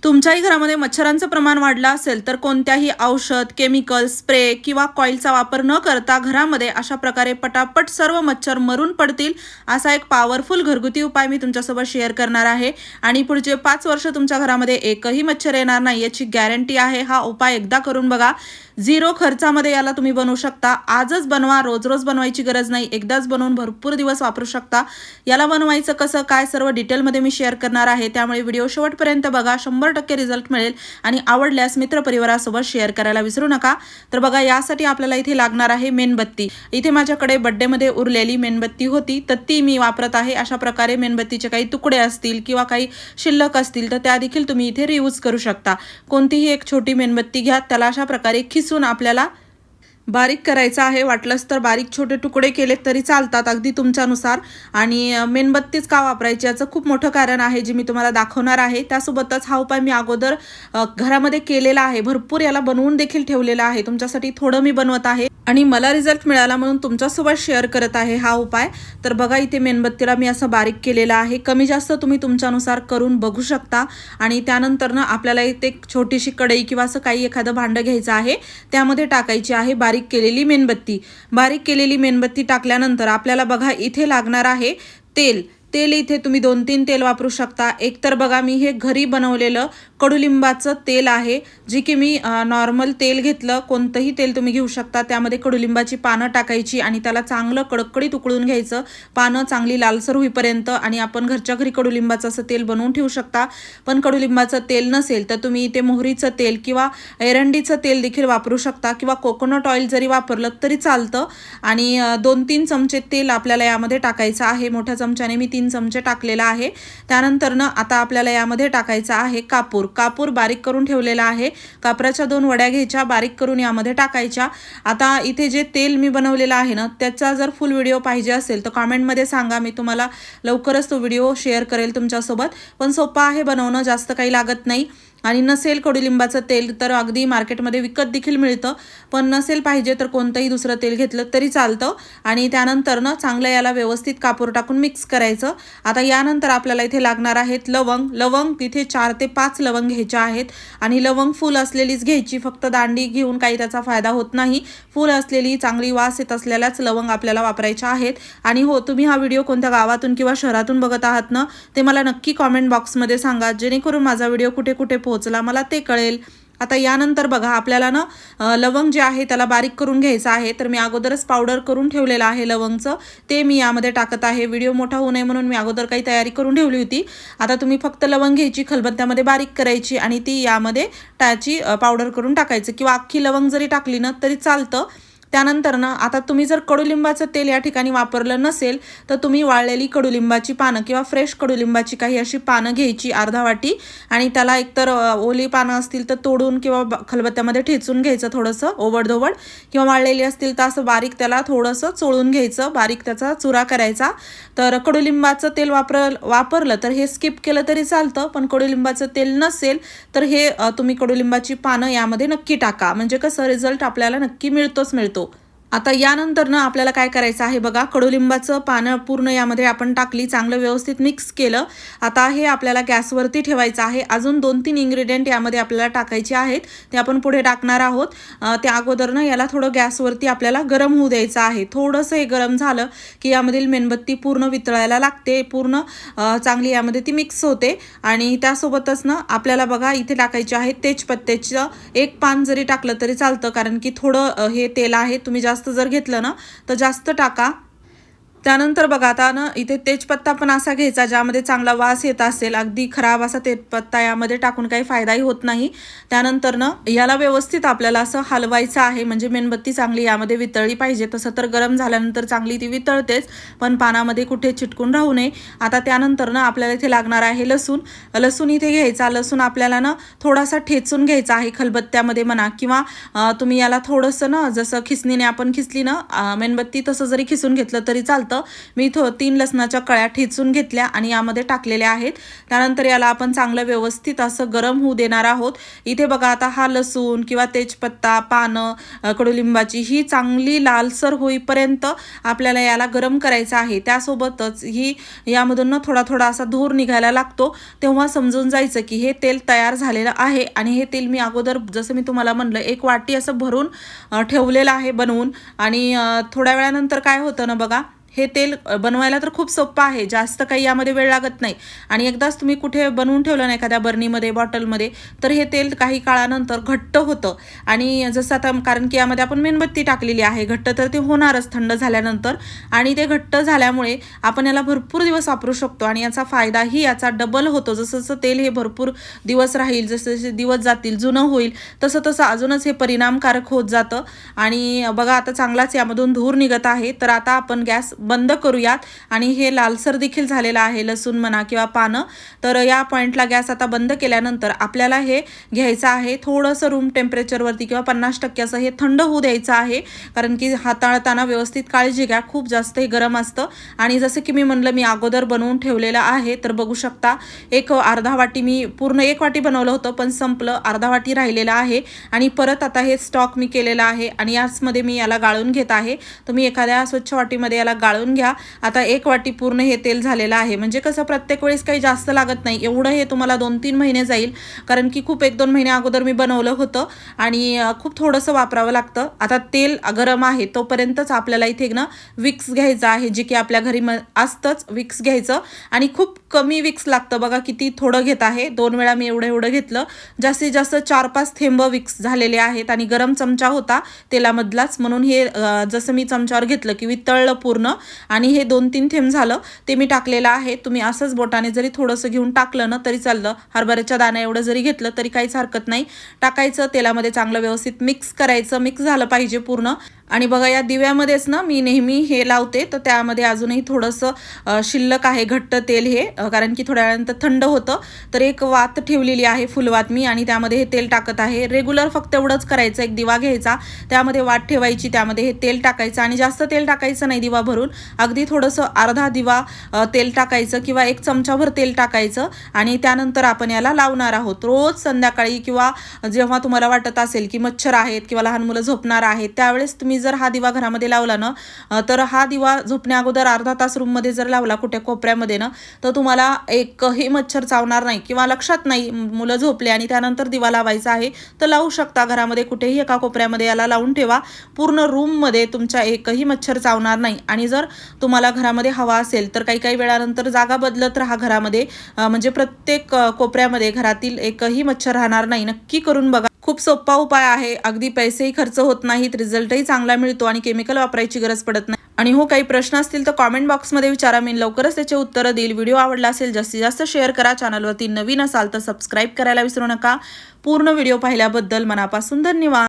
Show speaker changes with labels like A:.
A: तुमच्याही घरामध्ये मच्छरांचं प्रमाण वाढलं असेल तर कोणत्याही औषध, केमिकल, स्प्रे किंवा कॉईलचा वापर न करता घरामध्ये अशा प्रकारे पटापट सर्व मच्छर मरून पडतील असा एक पॉवरफुल घरगुती उपाय मी तुमच्यासोबत शेअर करणार आहे आणि पुढचे 5 वर्ष तुमच्या घरामध्ये एकही मच्छर येणार नाही याची गॅरंटी आहे। हा उपाय एकदा करून बघा, झिरो खर्चामध्ये याला तुम्ही बनवू शकता। आजच बनवा, रोज रोज बनवायची गरज नाही, एकदाच बनवून भरपूर दिवस वापरू शकता। याला बनवायचं कसं काय सर्व डिटेलमध्ये मी शेअर करणार आहे, त्यामुळे व्हिडिओ शेवटपर्यंत बघा, 100% रिझल्ट मिळेल आणि आवडल्यास मित्रपरिवारासोबत शेअर करायला विसरू नका। तर बघा, यासाठी आपल्याला इथे लागणार आहे मेणबत्ती। इथे माझ्याकडे बर्थडेमध्ये उरलेली मेणबत्ती होती तर ती मी वापरत आहे। अशा प्रकारे मेणबत्तीचे काही तुकडे असतील किंवा काही शिल्लक असतील तर त्या देखील तुम्ही इथे रियूज करू शकता। कोणतीही एक छोटी मेणबत्ती घ्या, त्याला अशा प्रकारे खिसून आपल्याला बारीक करायचं आहे। वाटलंच तर बारीक छोटे तुकडे केले तरी चालतात, अगदी तुमच्यानुसार। आणि मेणबत्तीच का वापरायची याचं खूप मोठं कारण आहे जे मी तुम्हाला दाखवणार आहे। त्यासोबतच हा उपाय मी अगोदर घरामध्ये केलेला आहे, भरपूर याला बनवून देखील ठेवलेला आहे। तुमच्यासाठी थोडं मी बनवत आहे आणि मला रिझल्ट मिळाला म्हणून तुमच्यासोबत शेअर करत आहे हा उपाय। तर बघा, इथे मेणबत्तीला मी असं बारीक केलेलं आहे। कमी जास्त तुम्ही तुमच्यानुसार करून बघू शकता। आणि त्यानंतर ना आपल्याला इथे एक छोटीशी कढई किंवा असं काही एखादं भांडं घ्यायचं आहे, त्यामध्ये टाकायची आहे बारीक केलेली मेणबत्ती। बारीक केलेली मेणबत्ती टाकल्यानंतर आपल्याला बघा इथे लागणार आहे तेल। तेल इथे तुम्ही 2-3 तेल वापरू शकता। एक तर बघा, मी हे घरी बनवलेलं कडुलिंबाचं तेल आहे, जे की मी नॉर्मल तेल घेतलं, कोणतंही तेल तुम्ही घेऊ शकता। त्यामध्ये कडुलिंबाची पानं टाकायची आणि त्याला चांगलं कडकडीत उकळून घ्यायचं, पानं चांगली लालसर होईपर्यंत। आणि आपण घरच्या घरी कडुलिंबाचं असं तेल बनवून ठेवू शकता। पण कडुलिंबाचं तेल नसेल तर तुम्ही इथे मोहरीचं तेल किंवा एरंडीचं तेल देखील वापरू शकता किंवा कोकोनट ऑइल जरी वापरलं तरी चालतं। आणि 2-3 चमचे तेल आपल्याला यामध्ये टाकायचं आहे। मोठ्या चमच्याने मी 3 चमचे टाकलेला आहे। त्यानंतर ना आता आपल्याला यामध्ये टाकायचा आहे कापूर। कापूर बारीक करून ठेवलेला आहे। कापराच्या 2 वड्या घ्यायच्या, बारीक करून यामध्ये टाकायच्या। आता इथे जे तेल मी बनवलेलं आहे ना, त्याचा जर फुल व्हिडिओ पाहिजे असेल तर कमेंटमध्ये सांगा, मी तुम्हाला लवकरच तो व्हिडिओ शेअर करेल तुमच्यासोबत। पण सोपं आहे बनवणं, जास्त काही लागत नाही। आणि नसेल कडुलिंबाचं तेल तर अगदी मार्केटमध्ये विकत देखील मिळतं, पण नसेल पाहिजे तर कोणतंही दुसरं तेल घेतलं तरी चालतं। आणि त्यानंतर ना चांगलं याला व्यवस्थित कापूर टाकून मिक्स करायचं। आता यानंतर आपल्याला इथे लागणार आहेत लवंग। लवंग तिथे 4 ते 5 लवंग घ्यायच्या आहेत आणि लवंग फुल असलेलीच घ्यायची, फक्त दांडी घेऊन काही त्याचा फायदा होत नाही। फुल असलेली चांगली वास येत असलेल्याच लवंग आपल्याला वापरायच्या आहेत। आणि हो, तुम्ही हा व्हिडिओ कोणत्या गावातून किंवा शहरातून बघत आहात ना, ते मला नक्की कॉमेंट बॉक्समध्ये सांगा, जेणेकरून माझा व्हिडिओ कुठे कुठे पोहोचला मला ते कळेल। आता यानंतर बघा, आपल्याला ना लवंग जे आहे त्याला बारीक करून घ्यायचं आहे। तर मी अगोदरच पावडर करून ठेवलेलं आहे लवंगचं, ते मी यामध्ये टाकत आहे। व्हिडिओ मोठा होऊ नये म्हणून मी अगोदर काही तयारी करून ठेवली होती। आता तुम्ही फक्त लवंग घ्यायची, खलबत्त्यामध्ये बारीक करायची आणि ती यामध्ये त्याची पावडर करून टाकायचं, किंवा अख्खी लवंग जरी टाकली ना तरी चालतं। त्यानंतर ना आता तुम्ही जर कडुलिंबाचं तेल या ठिकाणी वापरलं नसेल तर तुम्ही वाळलेली कडुलिंबाची पानं किंवा फ्रेश कडुलिंबाची काही अशी पानं घ्यायची, अर्धा वाटी। आणि त्याला एकतर ओली पानं असतील तर तोडून किंवा खलबत्त्यामध्ये ठेचून घ्यायचं थोडंसं ओबडधोबड, किंवा वाळलेली असतील तर असं बारीक त्याला थोडंसं चोळून घ्यायचं, बारीक त्याचा चुरा करायचा। तर कडुलिंबाचं तेल वापरलं तर हे स्किप केलं तरी चालतं, पण कडुलिंबाचं तेल नसेल तर हे तुम्ही कडुलिंबाची पानं यामध्ये नक्की टाका, म्हणजे कसं रिझल्ट आपल्याला नक्की मिळतोच मिळतो। आता यानंतर ना आपल्याला काय करायचं आहे बघा, कडुलिंबाचं पानं पूर्ण यामध्ये आपण टाकली, चांगलं व्यवस्थित मिक्स केलं। आता हे आपल्याला गॅसवरती ठेवायचं आहे। अजून 2-3 इन्ग्रेडियंट यामध्ये आपल्याला टाकायचे आहेत, ते आपण पुढे टाकणार आहोत। त्या अगोदर ना याला थोडं गॅसवरती आपल्याला गरम होऊ द्यायचं आहे। थोडंसं हे गरम झालं की यामधील मेणबत्ती पूर्ण वितळायला लागते, पूर्ण चांगली यामध्ये ती मिक्स होते। आणि त्यासोबतच ना आपल्याला बघा इथे टाकायचे आहे तेजपत्त्याचं 1 पान जरी टाकलं तरी चालतं, कारण की थोडं हे तेल आहे, तुम्ही जास्त जर घेतलं ना तर जास्त टाका। त्यानंतर बघा, आता ना इथे तेजपत्ता पण असा घ्यायचा ज्यामध्ये चांगला वास येत असेल, अगदी खराब असा तेजपत्ता यामध्ये टाकून काही फायदाही होत नाही। त्यानंतर ना याला व्यवस्थित आपल्याला असं हलवायचं आहे, म्हणजे मेणबत्ती चांगली यामध्ये वितळली पाहिजे। तसं तर गरम झाल्यानंतर चांगली ती वितळतेच, पण पानामध्ये कुठे चिटकून राहू नये। आता त्यानंतर ना आपल्याला इथे लागणार आहे लसूण। लसूण इथे घ्यायचा, लसूण आपल्याला ना थोडासा ठेचून घ्यायचा आहे खलबत्त्यामध्ये म्हणा, किंवा तुम्ही याला थोडंसं ना जसं खिसणीने आपण खिसली ना मेणबत्ती, तसं जरी खिसून घेतलं तरी चालतं। जातं। मी 3 लसणाच्या कळ्या ठेचून घेतल्या आणि यामध्ये टाकलेल्या आहेत। त्यानंतर याला आपण चांगलं व्यवस्थित असं गरम होऊ देणार आहोत। इथे बघा आता हा लसूण किंवा तेजपत्ता, पानं, कडुलिंबाची ही चांगली लालसर होईपर्यंत आपल्याला याला गरम करायचं आहे। त्यासोबतच ही यामधून थोडा थोडा असा धूर निघायला लागतो, तेव्हा समजून जायचं की हे तेल तयार झालेलं आहे। आणि हे तेल मी अगोदर जसं मी तुम्हाला म्हणलं 1 वाटी असं भरून ठेवलेलं आहे बनवून। आणि थोड्या वेळानंतर काय होतं ना बघा, हे तेल बनवायला तर खूप सोपं आहे, जास्त काही यामध्ये वेळ लागत नाही। आणि एकदाच तुम्ही कुठे बनवून ठेवलं ना एखाद्या बर्नीमध्ये, बॉटलमध्ये, तर हे तेल काही काळानंतर घट्ट होतं। आणि जसं आता कारण की यामध्ये आपण मेणबत्ती टाकलेली आहे, घट्ट तर ते होणारच थंड झाल्यानंतर। आणि ते घट्ट झाल्यामुळे आपण याला भरपूर दिवस वापरू शकतो आणि याचा फायदाही याचा डबल होतो। जसं जसं तेल हे भरपूर दिवस राहील, जसे जसे दिवस जातील, जुनं होईल, तसं तसं अजूनच हे परिणामकारक होत जातं। आणि बघा आता चांगलाच यामधून धूर निघत आहे। तर आता आपण गॅस बंद करूयात। आणि हे लालसर देखील झालेलं आहे लसूण म्हणा किंवा पानं। तर या पॉईंटला गॅस आता बंद केल्यानंतर आपल्याला हे घ्यायचं आहे थोडंसं रूम टेम्परेचरवरती किंवा 50% असं हे थंड होऊ द्यायचं आहे। कारण की हाताळताना व्यवस्थित काळजी घ्या, खूप जास्त हे गरम असतं। आणि जसं की मी म्हणलं मी अगोदर बनवून ठेवलेलं आहे, तर बघू शकता अर्धा वाटी, मी पूर्ण 1 वाटी बनवलं होतं पण संपलं, अर्धा वाटी राहिलेलं आहे। आणि परत आता हे स्टॉक मी केलेलं आहे आणि याचमध्ये मी याला गाळून घेत आहे। तुम्ही एखाद्या स्वच्छ वाटीमध्ये याला गाळून घ्या। आता 1 वाटी पूर्ण हे तेल झालेलं आहे। म्हणजे कसं प्रत्येक वेळेस काही जास्त लागत नाही, एवढं हे तुम्हाला 2-3 महिने जाईल। कारण की खूप 1-2 महिने अगोदर मी बनवलं होतं आणि खूप थोडंसं वापरावं लागतं। आता तेल गरम आहे तोपर्यंतच आपल्याला इथे ना विक्स घ्यायचं आहे, जे की आपल्या घरी असतंच विक्स घ्यायचं। आणि खूप कमी विक्स लागतं, बघा किती थोडं घेत आहे, 2 वेळा मी एवढं घेतलं। जास्तीत जास्त 4-5 थेंब विक्स झालेले आहेत आणि गरम चमचा होता तेलामधलाच, म्हणून हे जसं मी चमच्यावर घेतलं की वितळलं पूर्ण। आणि हे 2-3 थेंब झालं ते मी टाकलेलं आहे। तुम्ही असंच बोटाने जरी थोडंसं घेऊन टाकलं ना तरी चाललं, हरभऱ्याच्या दाण्या एवढं जरी घेतलं तरी काहीच हरकत नाही। टाकायचं तेलामध्ये, चांगलं व्यवस्थित मिक्स करायचं, मिक्स झालं पाहिजे पूर्ण। आणि बघा या दिव्यामध्येच ना मी नेहमी हे लावते, तर त्यामध्ये अजूनही थोडंसं शिल्लक आहे घट्ट तेल हे, कारण की थोड्या वेळानंतर थंड होतं। तर एक वात ठेवलेली आहे, फुलवात मी, आणि त्यामध्ये हे तेल टाकत आहे। रेग्युलर फक्त एवढंच करायचं, एक दिवा घ्यायचा, त्यामध्ये वात ठेवायची, त्यामध्ये हे तेल टाकायचं आणि जास्त तेल टाकायचं नाही दिवा भरून, अगदी थोडंसं अर्धा दिवा तेल टाकायचं किंवा 1 चमचाभर तेल टाकायचं। आणि त्यानंतर आपण याला लावणार आहोत रोज संध्याकाळी, किंवा जेव्हा तुम्हाला वाटत असेल की मच्छर आहेत किंवा लहान मुलं झोपणार आहेत, त्यावेळेस तुम्ही जर हा दिवा घरामध्ये लावला ना, तर हा दिवा झोपण्या अगोदर अर्धा तास रूममध्ये जर लावला कुठे कोपऱ्यामध्ये ना, तर तुम्हाला एकही मच्छर चावणार नाही। किंवा लक्षात नाही मुलं झोपले आणि त्यानंतर दिवा लावायचा आहे, तर लावू शकता घरामध्ये कुठेही एका कोपऱ्यामध्ये, याला लावून ठेवा, पूर्ण रूममध्ये तुमच्या एकही मच्छर चावणार नाही। आणि जर तुम्हाला घरामध्ये हवा असेल तर काही वेळानंतर जागा बदलत राहा घरामध्ये, म्हणजे प्रत्येक कोपऱ्यामध्ये घरातील एकही मच्छर राहणार नाही। नक्की करून बघा, खूप सोपा उपाय आहे, अगदी पैसेही खर्च होत नाहीत, रिझल्टही चांगला मिळतो आणि केमिकल वापरायची गरज पडत नाही। आणि हो, काही प्रश्न असतील तर कॉमेंट बॉक्समध्ये विचारा, मी लवकरच त्याचे उत्तरं देईल। व्हिडिओ आवडला असेल जास्तीत जास्त शेअर करा, चॅनलवरती नवीन असाल तर सबस्क्राईब करायला विसरू नका। पूर्ण व्हिडिओ पाहिल्याबद्दल मनापासून धन्यवाद।